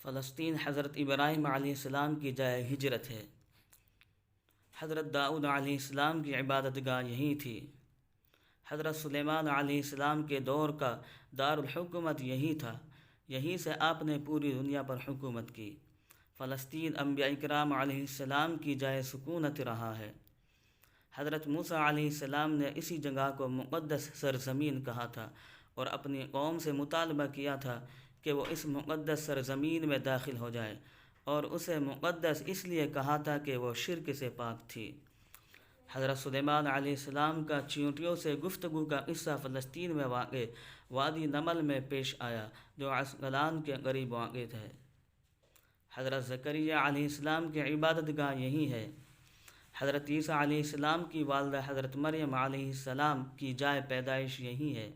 فلسطین حضرت ابراہیم علیہ السلام کی جائے ہجرت ہے۔ حضرت داؤد علیہ السلام کی عبادت گاہ یہی تھی۔ حضرت سلیمان علیہ السلام کے دور کا دارالحکومت یہی تھا۔ یہیں سے آپ نے پوری دنیا پر حکومت کی۔ فلسطین انبیاء کرام علیہ السلام کی جائے سکونت رہا ہے۔ حضرت موسیٰ علیہ السلام نے اسی جگہ کو مقدس سرزمین کہا تھا اور اپنی قوم سے مطالبہ کیا تھا کہ وہ اس مقدس سرزمین میں داخل ہو جائے، اور اسے مقدس اس لیے کہا تھا کہ وہ شرک سے پاک تھی۔ حضرت سلیمان علیہ السلام کا چیونٹیوں سے گفتگو کا قصہ فلسطین میں واقع وادی نمل میں پیش آیا، جو عسقلان کے قریب واقع ہے۔ حضرت زکریا علیہ السلام کی عبادت گاہ یہی ہے۔ حضرت عیسیٰ علیہ السلام کی والدہ حضرت مریم علیہ السلام کی جائے پیدائش یہی ہے۔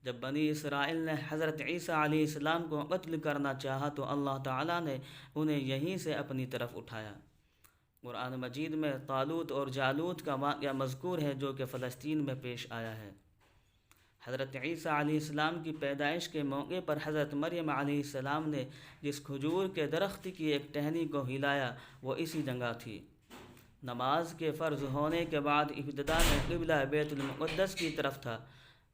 جب بنی اسرائیل نے حضرت عیسیٰ علیہ السلام کو قتل کرنا چاہا تو اللہ تعالیٰ نے انہیں یہیں سے اپنی طرف اٹھایا۔ قرآن مجید میں طالوت اور جالوت کا واقعہ مذکور ہے، جو کہ فلسطین میں پیش آیا ہے۔ حضرت عیسیٰ علیہ السلام کی پیدائش کے موقع پر حضرت مریم علیہ السلام نے جس کھجور کے درخت کی ایک ٹہنی کو ہلایا وہ اسی جگہ تھی۔ نماز کے فرض ہونے کے بعد ابتدا میں قبلہ بیت المقدس کی طرف تھا۔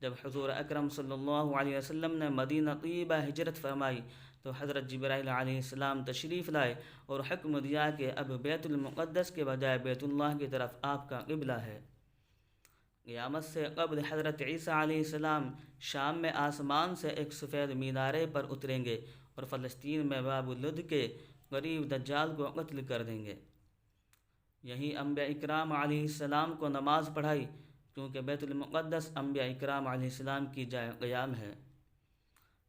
جب حضور اکرم صلی اللہ علیہ وسلم نے مدینہ طیبہ ہجرت فرمائی تو حضرت جبرائیل علیہ السلام تشریف لائے اور حکم دیا کہ اب بیت المقدس کے بجائے بیت اللہ کی طرف آپ کا قبلہ ہے۔ قیامت سے قبل حضرت عیسیٰ علیہ السلام شام میں آسمان سے ایک سفید مینارے پر اتریں گے اور فلسطین میں باب لد کے قریب دجال کو قتل کر دیں گے۔ یہی انبیاء اکرام علیہ السلام کو نماز پڑھائی، کیونکہ بیت المقدس انبیاء اکرام علیہ السلام کی جائے قیام ہے۔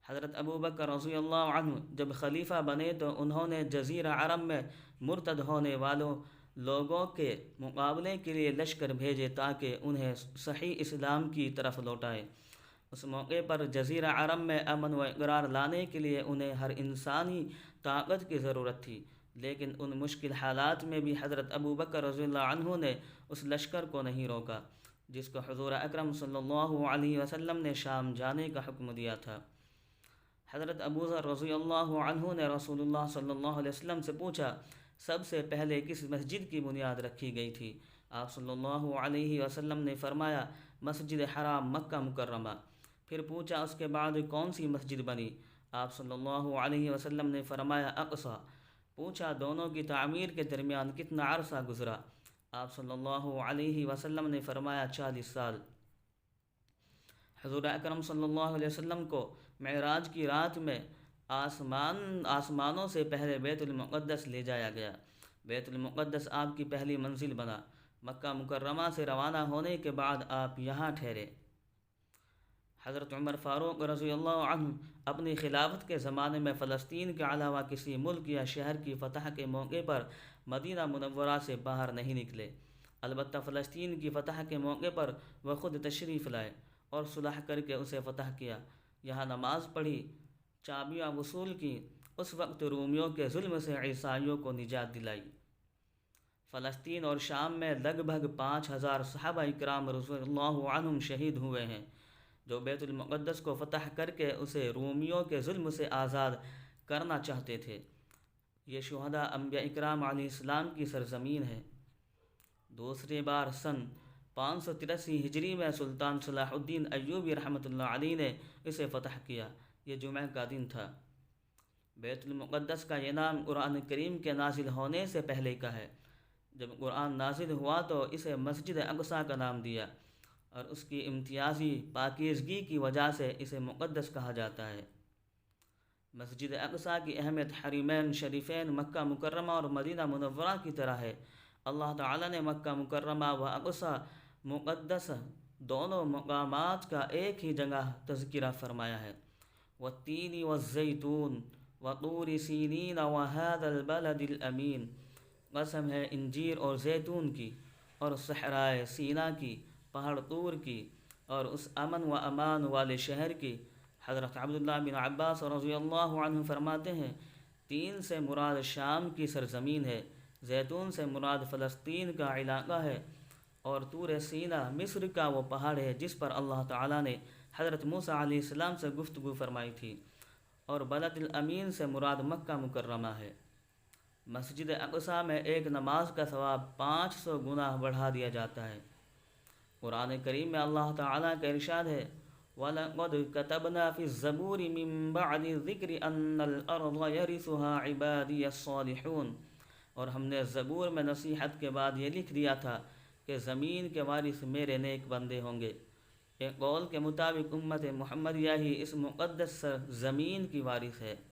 حضرت ابوبکر رضی اللہ عنہ جب خلیفہ بنے تو انہوں نے جزیرہ عرب میں مرتد ہونے والوں لوگوں کے مقابلے کے لیے لشکر بھیجے تاکہ انہیں صحیح اسلام کی طرف لوٹائے۔ اس موقع پر جزیرہ عرب میں امن و اقرار لانے کے لیے انہیں ہر انسانی طاقت کی ضرورت تھی، لیکن ان مشکل حالات میں بھی حضرت ابوبکر رضی اللہ عنہ نے اس لشکر کو نہیں روکا جس کو حضور اکرم صلی اللہ علیہ وسلم نے شام جانے کا حکم دیا تھا۔ حضرت ابوذر رضی اللہ عنہ نے رسول اللہ صلی اللہ علیہ وسلم سے پوچھا، سب سے پہلے کس مسجد کی بنیاد رکھی گئی تھی؟ آپ صلی اللہ علیہ وسلم نے فرمایا، مسجد حرام مکہ مکرمہ۔ پھر پوچھا، اس کے بعد کون سی مسجد بنی؟ آپ صلی اللہ علیہ وسلم نے فرمایا، اقصی۔ پوچھا، دونوں کی تعمیر کے درمیان کتنا عرصہ گزرا؟ آپ صلی اللہ علیہ وسلم نے فرمایا، 40 سال۔ حضور اکرم صلی اللہ علیہ وسلم کو معراج کی رات میں آسمانوں سے پہلے بیت المقدس لے جایا گیا۔ بیت المقدس آپ کی پہلی منزل بنا۔ مکہ مکرمہ سے روانہ ہونے کے بعد آپ یہاں ٹھہرے۔ حضرت عمر فاروق رضی اللہ عنہ اپنی خلافت کے زمانے میں فلسطین کے علاوہ کسی ملک یا شہر کی فتح کے موقع پر مدینہ منورہ سے باہر نہیں نکلے، البتہ فلسطین کی فتح کے موقع پر وہ خود تشریف لائے اور صلح کر کے اسے فتح کیا، یہاں نماز پڑھی، چابیاں وصول کی، اس وقت رومیوں کے ظلم سے عیسائیوں کو نجات دلائی۔ فلسطین اور شام میں لگ بھگ 5000 صحابہ اکرام رضی اللہ عنہم شہید ہوئے ہیں، جو بیت المقدس کو فتح کر کے اسے رومیوں کے ظلم سے آزاد کرنا چاہتے تھے۔ یہ شہداء انبیاء اکرام علیہ السلام کی سرزمین ہے۔ دوسری بار سن 583 ہجری میں سلطان صلاح الدین ایوبی رحمۃ اللہ علیہ نے اسے فتح کیا۔ یہ جمعہ کا دن تھا۔ بیت المقدس کا یہ نام قرآن کریم کے نازل ہونے سے پہلے کا ہے۔ جب قرآن نازل ہوا تو اسے مسجد اقصی کا نام دیا، اور اس کی امتیازی پاکیزگی کی وجہ سے اسے مقدس کہا جاتا ہے۔ مسجد اقصی کی اہمیت حرمین شریفین مکہ مکرمہ اور مدینہ منورہ کی طرح ہے۔ اللہ تعالیٰ نے مکہ مکرمہ و اقصی مقدس دونوں مقامات کا ایک ہی جگہ تذکرہ فرمایا ہے۔ والتین والزیتون وطور سینین وہذا البلد الامین، قسم ہے انجیر اور زیتون کی، اور صحرائے سینا کی، پہاڑ طور کی، اور اس امن و امان والے شہر کی۔ حضرت عبداللہ بن عباس رضی اللہ عنہ فرماتے ہیں، تین سے مراد شام کی سرزمین ہے، زیتون سے مراد فلسطین کا علاقہ ہے، اور طور سینا مصر کا وہ پہاڑ ہے جس پر اللہ تعالیٰ نے حضرت موسیٰ علیہ السلام سے گفتگو فرمائی تھی، اور بلد الامین سے مراد مکہ مکرمہ ہے۔ مسجد اقصیٰ میں ایک نماز کا ثواب 500 گنا بڑھا دیا جاتا ہے۔ قرآن کریم میں اللہ تعالیٰ کا ارشاد ہے وَلَقَدْ كَتَبْنَا فِي الزَّبُورِ مِن بَعْدِ الذِّكْرِ أَنَّ الْأَرْضَ يَرِثُهَا عِبَادِيَ الصَّالِحُونَ، اور ہم نے زبور میں نصیحت کے بعد یہ لکھ دیا تھا کہ زمین کے وارث میرے نیک بندے ہوں گے۔ ایک قول کے مطابق امت محمدیہ ہی اس مقدس زمین کی وارث ہے۔